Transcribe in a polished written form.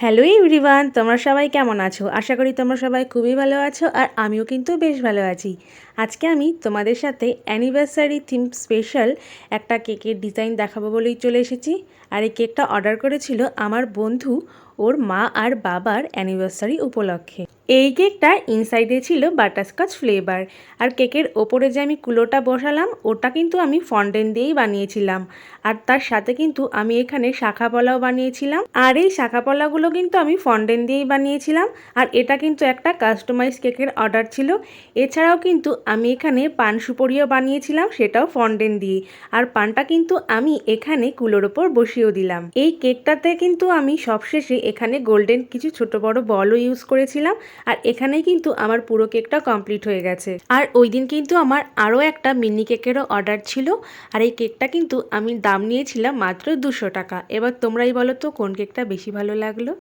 Hello everyone, তোমরা সবাই কেমন আছো? আশা করি তোমরা সবাই খুবই ভালো আছো আর আমিও কিন্তু বেশ ভালো আছি। আজকে আমি তোমাদের সাথে অ্যানিভার্সারি থিম স্পেশাল একটা কেকের ডিজাইন দেখাবো বলেই চলে এসেছি। আর এই কেকটা অর্ডার করেছিল আমার বন্ধু ওর মা আর বাবার অ্যানিভার্সারি উপলক্ষে। এই কেকটা ইনসাইডে ছিল বাটারস্কচ ফ্লেভার। আর কেকের ওপরে যে আমি কুলোটা বসালাম ওটা কিন্তু আমি ফন্ডেন্ট দিয়েই বানিয়েছিলাম। আর তার সাথে কিন্তু আমি এখানে শাখা পলাও বানিয়েছিলাম। আর এই শাখা পলাগুলো কিন্তু আমি ফন্ডেন্ট দিয়েই বানিয়েছিলাম। আর এটা কিন্তু একটা কাস্টমাইজ কেকের অর্ডার ছিল। এছাড়াও কিন্তু আমি এখানে পান সুপরিও বানিয়েছিলাম, সেটাও ফন্ডেন্ট দিয়ে। আর পানটা কিন্তু আমি এখানে কুলোর ওপর বসিয়েও দিলাম। এই কেকটাতে কিন্তু আমি সবশেষে এখানে গোল্ডেন কিছু ছোট বড় বলও ইউজ করেছিলাম। আর এখানেই কিন্তু আমার পুরো কেকটা কমপ্লিট হয়ে গেছে। আর ওই দিন কিন্তু আমার আরও একটা মিনি কেকেরও অর্ডার ছিল। আর এই কেকটা কিন্তু আমি দাম নিয়েছিলাম মাত্র 200 টাকা। এবার তোমরাই বলো তো কোন কেকটা বেশি ভালো লাগলো।